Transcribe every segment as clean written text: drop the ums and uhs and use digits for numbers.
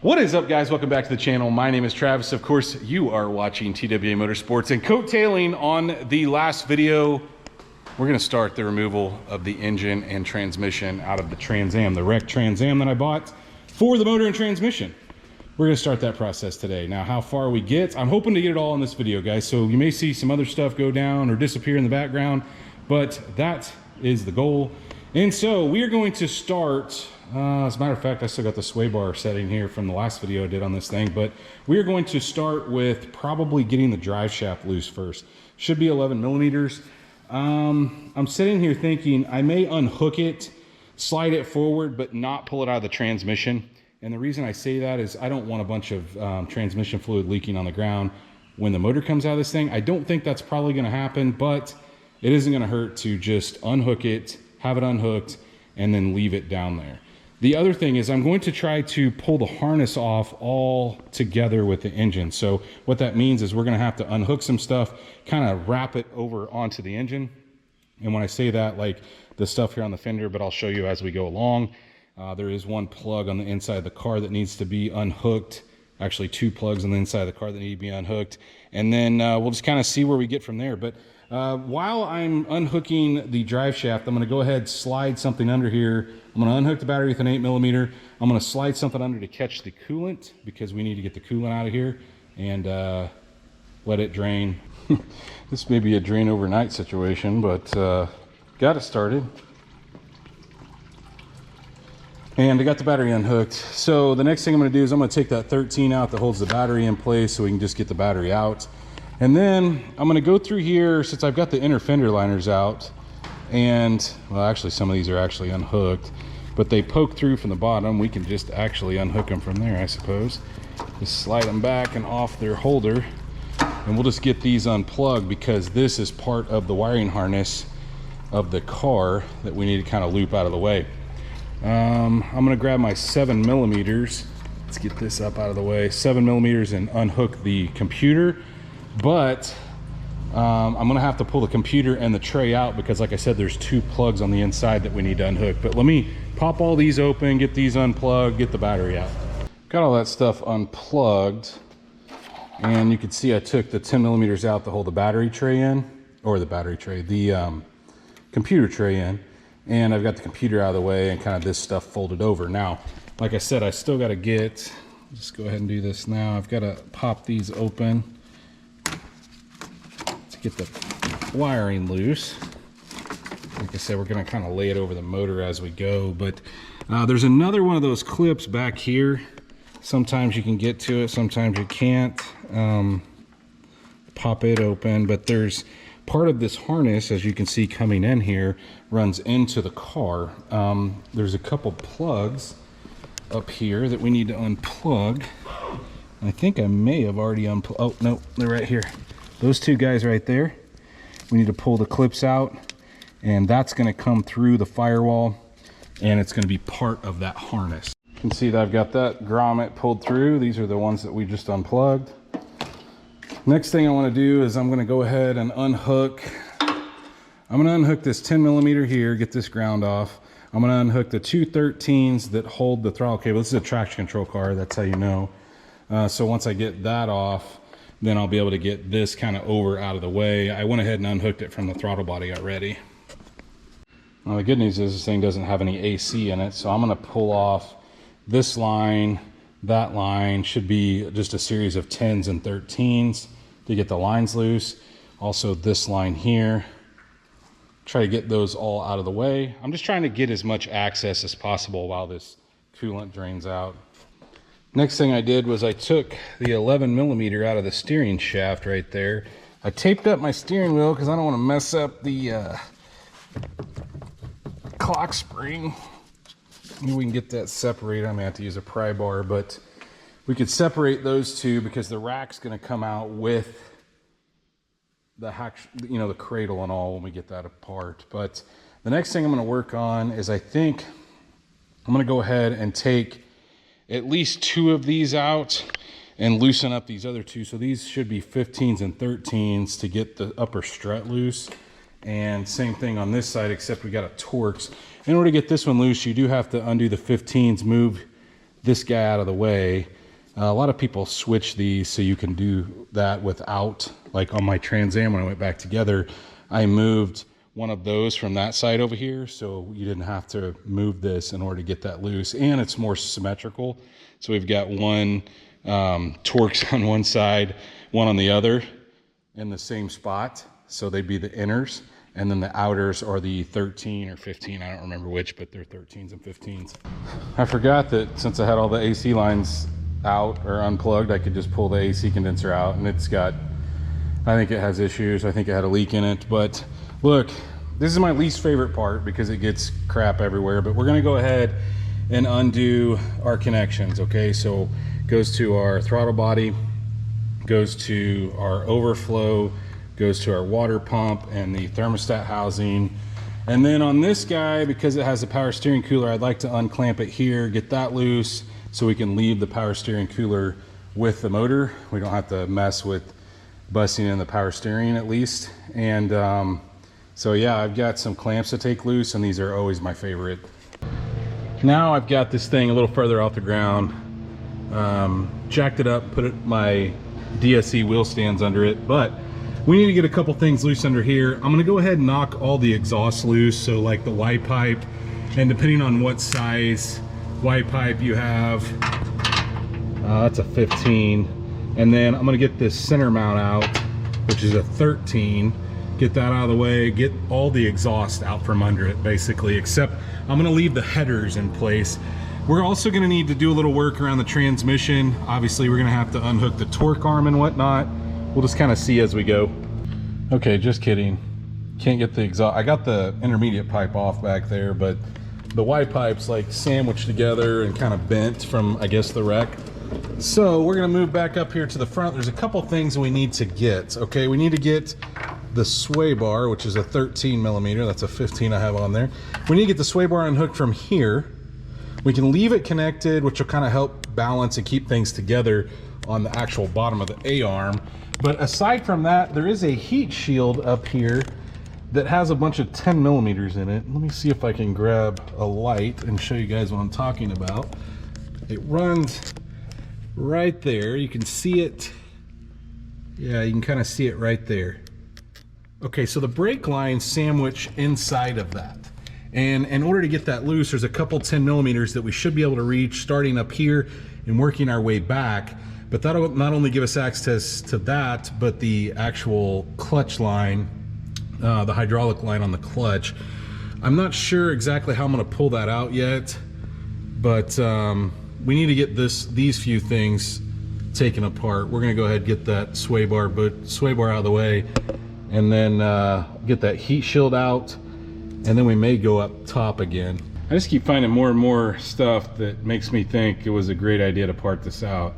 What is up, guys? Welcome back to the channel. My name is Travis. Of course, you are watching TWA Motorsports, and coattailing on the last video, we're going to start the removal of the engine and transmission out of the Trans Am, the wrecked Trans Am that I bought for the motor and transmission. We're going to start that process today. Now, how far we get, I'm hoping to get it all in this video, guys. So you may see some other stuff go down or disappear in the background, but that is the goal. And so we are going to start, as a matter of fact, I still got the sway bar setting here from the last video I did on this thing, but we are going to start with probably getting the drive shaft loose first. Should be 11 millimeters. I'm sitting here thinking I may unhook it, slide it forward, but not pull it out of the transmission. And the reason I say that is I don't want a bunch of transmission fluid leaking on the ground when the motor comes out of this thing. I don't think that's probably going to happen, but it isn't going to hurt to just unhook it, have it unhooked, and then leave it down there. The other thing is I'm going to try to pull the harness off all together with the engine. So what that means is we're going to have to unhook some stuff, kind of wrap it over onto the engine. And when I say that, like the stuff here on the fender, but I'll show you as we go along. There is one plug on the inside of the car that needs to be unhooked. Actually, two plugs on the inside of the car that need to be unhooked. And then we'll just kind of see where we get from there. But while I'm unhooking the drive shaft, I'm going to go ahead, slide something under here. I'm going to unhook the battery with an 8mm. I'm going to slide something under to catch the coolant because we need to get the coolant out of here and let it drain. This may be a drain overnight situation, but got it started. And I got the battery unhooked. So the next thing I'm going to do is I'm going to take that 13 out that holds the battery in place so we can just get the battery out. And then I'm going to go through here, since I've got the inner fender liners out, and well, actually some of these are actually unhooked, but they poke through from the bottom. We can just actually unhook them from there, I suppose. Just slide them back and off their holder, and we'll just get these unplugged because this is part of the wiring harness of the car that we need to kind of loop out of the way. I'm going to grab my 7mm. Let's get this up out of the way. 7mm and unhook the computer. But I'm going to have to pull the computer and the tray out because, like I said, there's two plugs on the inside that we need to unhook. But let me pop all these open, get these unplugged, get the battery out. Got all that stuff unplugged. And you can see I took the 10mm out to hold the battery tray in, or the battery tray, the computer tray in. And I've got the computer out of the way and kind of this stuff folded over. Now, like I said, I still got to just go ahead and do this now. I've got to pop these open to get the wiring loose. Like I said, we're going to kind of lay it over the motor as we go. But there's another one of those clips back here. Sometimes you can get to it, sometimes you can't. Pop it open, but there's part of this harness, as you can see coming in here, runs into the car. There's a couple plugs up here that we need to unplug. I think I may have already unplugged. Oh, no, they're right here. Those two guys right there. We need to pull the clips out, and that's going to come through the firewall, and it's going to be part of that harness. You can see that I've got that grommet pulled through. These are the ones that we just unplugged. Next thing I want to do is I'm going to go ahead and unhook. I'm going to unhook this 10mm here, get this ground off. I'm going to unhook the two 13s that hold the throttle cable. This is a traction control car, that's how you know. So once I get that off, then I'll be able to get this kind of over out of the way. I went ahead and unhooked it from the throttle body already. Now the good news is this thing doesn't have any AC in it, so I'm going to pull off this line. That line should be just a series of 10s and 13s to get the lines loose. Also this line here. Try to get those all out of the way. I'm just trying to get as much access as possible while this coolant drains out. Next thing I did was I took the 11mm out of the steering shaft right there. I taped up my steering wheel because I don't want to mess up the clock spring. Maybe we can get that separated. I may have to use a pry bar, but we could separate those two because the rack's going to come out with the the cradle and all when we get that apart. But the next thing I'm going to work on is I think I'm going to go ahead and take at least two of these out and loosen up these other two. So these should be 15s and 13s to get the upper strut loose. And same thing on this side, except we got a Torx. In order to get this one loose, you do have to undo the 15s, move this guy out of the way. A lot of people switch these so you can do that without, like on my Trans Am when I went back together, I moved one of those from that side over here, so you didn't have to move this in order to get that loose, and it's more symmetrical. So we've got one Torx on one side, one on the other in the same spot, so they'd be the inners, and then the outers are the 13 or 15, I don't remember which, but they're 13s and 15s. I forgot that since I had all the AC lines out or unplugged, I could just pull the AC condenser out, and it's got, I think it has issues. I think it had a leak in it. But look, this is my least favorite part because it gets crap everywhere, but we're gonna go ahead and undo our connections. Okay, so it goes to our throttle body, goes to our overflow, goes to our water pump and the thermostat housing. And then on this guy, because it has a power steering cooler, I'd like to unclamp it here, get that loose so we can leave the power steering cooler with the motor. We don't have to mess with busting in the power steering at least. And so yeah, I've got some clamps to take loose, and these are always my favorite. Now I've got this thing a little further off the ground, jacked it up, put my DSC wheel stands under it, but we need to get a couple things loose under here. I'm gonna go ahead and knock all the exhaust loose, so like the Y pipe, and depending on what size Y pipe you have, that's a 15. And then I'm gonna get this center mount out, which is a 13. Get that out of the way, get all the exhaust out from under it basically, except I'm gonna leave the headers in place. We're also gonna need to do a little work around the transmission. Obviously we're gonna have to unhook the torque arm and whatnot. We'll just kind of see as we go. Okay, just kidding. Can't get the exhaust. I got the intermediate pipe off back there, but the Y pipe's like sandwiched together and kind of bent from, I guess, the wreck. So we're gonna move back up here to the front. There's a couple things we need to get. Okay, we need to get the sway bar, which is a 13 millimeter. That's a 15 I have on there. We need to get the sway bar unhooked from here. We can leave it connected, which will kind of help balance and keep things together on the actual bottom of the A-arm. But aside from that, there is a heat shield up here that has a bunch of 10 millimeters in it. Let me see if I can grab a light and show you guys what I'm talking about. It runs right there. You can see it. Yeah, you can kind of see it right there. Okay, so the brake line sandwich inside of that. And in order to get that loose, there's a couple 10 millimeters that we should be able to reach starting up here and working our way back. But that'll not only give us access to that, but the actual clutch line, the hydraulic line on the clutch. I'm not sure exactly how I'm gonna pull that out yet, but we need to get these few things taken apart. We're gonna go ahead and get that sway bar out of the way, and then get that heat shield out, and then we may go up top again. I just keep finding more and more stuff that makes me think it was a great idea to part this out.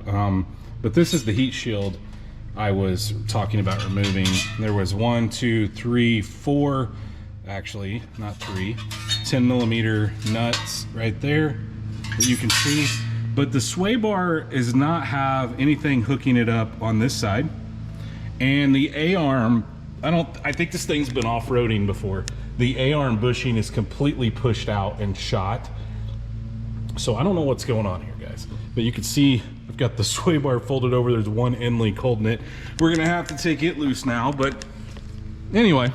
But this is the heat shield I was talking about removing. There was 1, 2, 3, 4, actually, not 3, 10 millimeter nuts right there that you can see. But the sway bar does not have anything hooking it up on this side. And the A-arm, I think this thing's been off-roading before. The A-arm bushing is completely pushed out and shot. So I don't know what's going on here, guys. But you can see I've got the sway bar folded over. There's one end link holding it. We're gonna have to take it loose now, but anyway,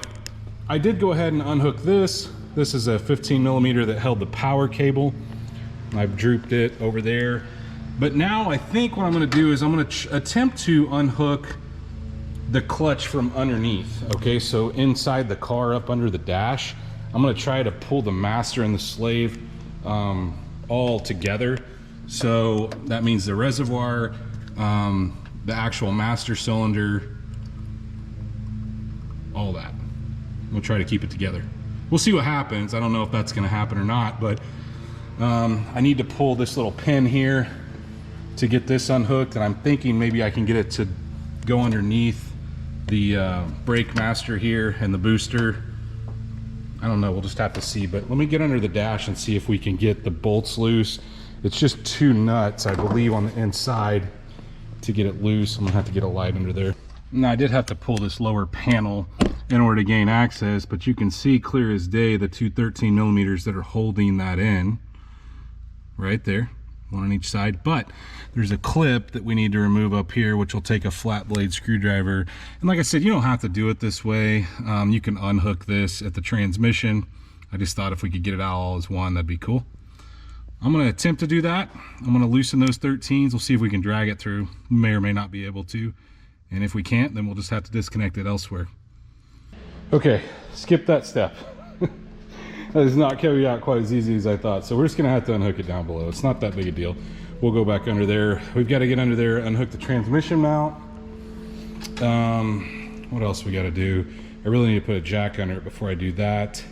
I did go ahead and unhook this. This is a 15 millimeter that held the power cable. I've drooped it over there. But now I think what I'm gonna do is I'm gonna attempt to unhook the clutch from underneath. Okay, so inside the car up under the dash, I'm gonna try to pull the master and the slave all together. So that means the reservoir, the actual master cylinder, all that. We'll try to keep it together. We'll see what happens. I don't know if that's gonna happen or not, but I need to pull this little pin here to get this unhooked, and I'm thinking maybe I can get it to go underneath the brake master here and the booster. I don't know, we'll just have to see, but let me get under the dash and see if we can get the bolts loose. It's just 2 nuts, I believe, on the inside to get it loose. I'm gonna have to get a light under there. Now I did have to pull this lower panel in order to gain access, but you can see clear as day the 2 13 millimeters that are holding that in right there. one on each side, but there's a clip that we need to remove up here, which will take a flat blade screwdriver. And like I said, you don't have to do it this way. You can unhook this at the transmission. I just thought if we could get it out all as one, that'd be cool. I'm going to attempt to do that. I'm going to loosen those 13s. We'll see if we can drag it through. May or may not be able to. And if we can't, then we'll just have to disconnect it elsewhere. Okay, skip that step. That is not coming out quite as easy as I thought. So we're just going to have to unhook it down below. It's not that big a deal. We'll go back under there. We've got to get under there, unhook the transmission mount. What else we got to do? I really need to put a jack under it before I do that.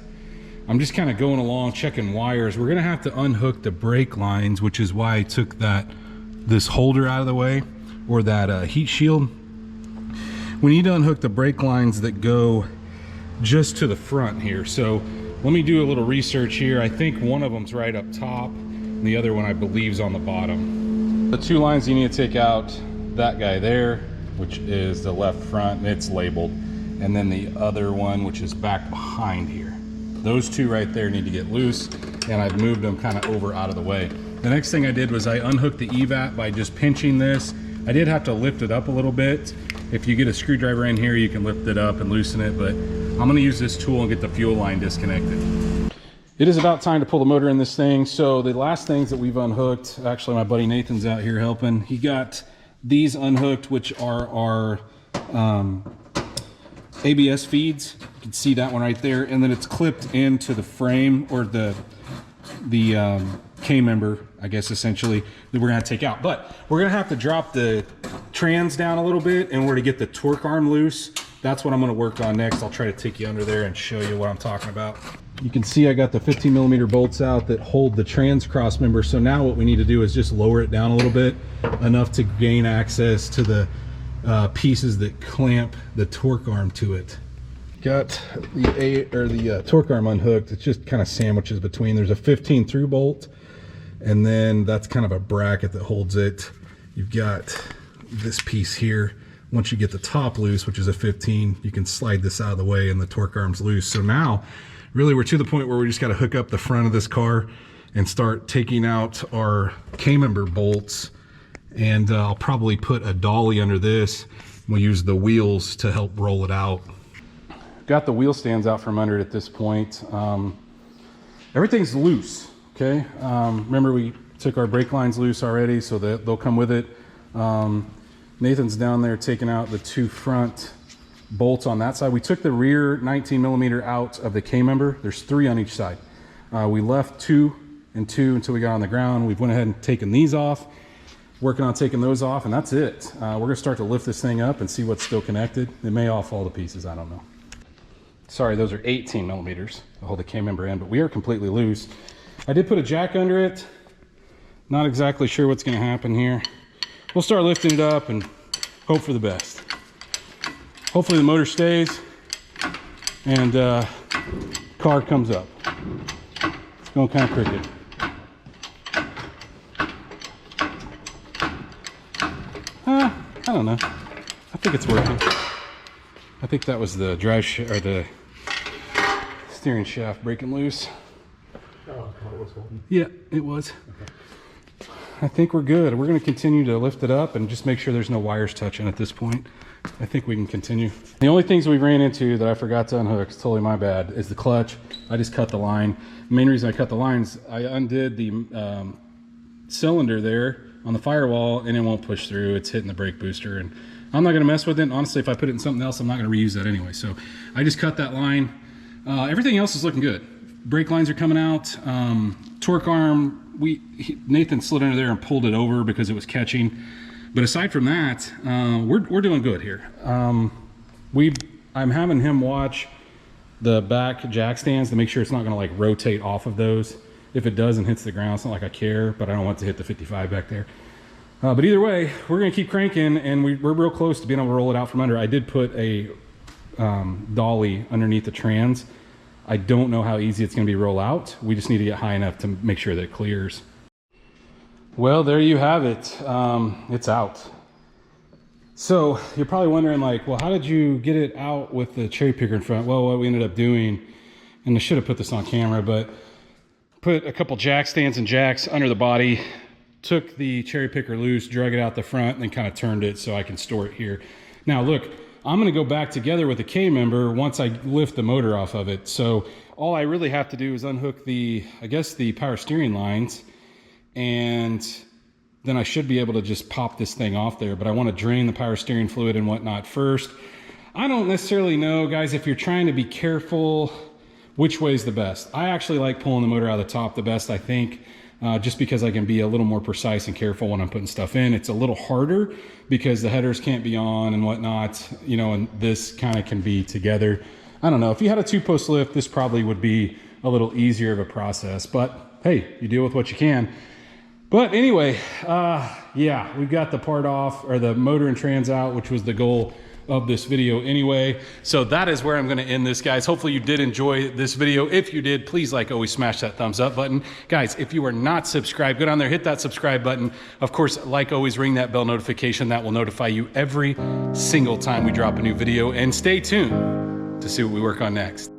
I'm just kind of going along, checking wires. We're going to have to unhook the brake lines, which is why I took this holder out of the way, or that heat shield. We need to unhook the brake lines that go just to the front here. So let me do a little research here. I think one of them's right up top, and the other one I believe is on the bottom. The two lines you need to take out, that guy there, which is the left front, and it's labeled, and then the other one, which is back behind here. Those two right there need to get loose, and I've moved them kind of over out of the way. The next thing I did was I unhooked the EVAT by just pinching this. I did have to lift it up a little bit. If you get a screwdriver in here, you can lift it up and loosen it, but I'm going to use this tool and get the fuel line disconnected. It is about time to pull the motor in this thing. So the last things that we've unhooked, actually my buddy Nathan's out here helping. He got these unhooked, which are our ABS feeds. You can see that one right there, and then it's clipped into the frame, or the K-member, I guess, essentially, that we're gonna take out. But we're gonna have to drop the trans down a little bit, and we're to get the torque arm loose. That's what I'm gonna work on next. I'll try to take you under there and show you what I'm talking about. You can see I got the 15mm bolts out that hold the trans cross member. So now what we need to do is just lower it down a little bit, enough to gain access to the pieces that clamp the torque arm to it. Got the torque arm unhooked. It's just kind of sandwiches between. There's a 15 through bolt, and then that's kind of a bracket that holds it. You've got this piece here. Once you get the top loose, which is a 15, you can slide this out of the way and the torque arm's loose. So now really we're to the point where we just got to hook up the front of this car and start taking out our K-member bolts. And I'll probably put a dolly under this. We'll use the wheels to help roll it out. Got the wheel stands out from under it at this point. Everything's loose, okay? Remember we took our brake lines loose already, so that they'll come with it. Nathan's down there taking out the two front bolts on that side. We took the rear 19mm out of the K-member. There's 3 on each side. We left 2 and 2 until we got on the ground. We've went ahead and taken these off, working on taking those off, and that's it. We're gonna start to lift this thing up and see what's still connected. It may all fall to pieces, I don't know. Sorry, those are 18mm to hold the K-member in, but we are completely loose. I did put a jack under it. Not exactly sure what's gonna happen here. We'll start lifting it up and hope for the best. Hopefully the motor stays and car comes up. It's going kind of crooked. I don't know. I think it's working. I think that was the or the steering shaft breaking loose. Oh, it was holding. Yeah, it was. Okay. I think we're good. We're going to continue to lift it up and just make sure there's no wires touching at this point. I think we can continue. The only things we ran into that I forgot to unhook, it's totally my bad, is the clutch. I just cut the line. The main reason I cut the lines, I undid the cylinder there on the firewall and it won't push through. It's hitting the brake booster, and I'm not going to mess with it. Honestly, if I put it in something else, I'm not going to reuse that anyway. So I just cut that line. Everything else is looking good. Brake lines are coming out. Torque arm, Nathan slid under there and pulled it over because it was catching. But aside from that, we're doing good here. I'm having him watch the back jack stands to make sure it's not going to like rotate off of those. If it does and hits the ground, it's not like I care, but I don't want it to hit the 55 back there. But either way, we're going to keep cranking, and we're real close to being able to roll it out from under. I did put a dolly underneath the trans. I don't know how easy it's going to be roll out. We just need to get high enough to make sure that it clears. Well, there you have it. It's out. So you're probably wondering, like, well, how did you get it out with the cherry picker in front? Well, what we ended up doing, and I should have put this on camera, but put a couple jack stands and jacks under the body took the cherry picker loose, drug it out the front, and then kind of turned it so I can store it here. Now look, I'm gonna go back together with the K-member once I lift the motor off of it. So all I really have to do is unhook the, I guess, the power steering lines, and then I should be able to just pop this thing off there. But I want to drain the power steering fluid and whatnot first. I don't necessarily know, guys, if you're trying to be careful, which way is the best. I actually like pulling the motor out of the top the best, I think, just because I can be a little more precise and careful when I'm putting stuff in. It's a little harder because the headers can't be on and whatnot, you know, and this kind of can be together. I don't know, if you had a 2-post lift, this probably would be a little easier of a process, but hey, you deal with what you can. But anyway, yeah, we've got the part off, or the motor and trans out, which was the goal of this video anyway. So that is where I'm gonna end this, guys. Hopefully you did enjoy this video. If you did, please, like always, smash that thumbs up button. Guys, if you are not subscribed, go down there, hit that subscribe button. Of course, like always, ring that bell notification. That will notify you every single time we drop a new video. And stay tuned to see what we work on next.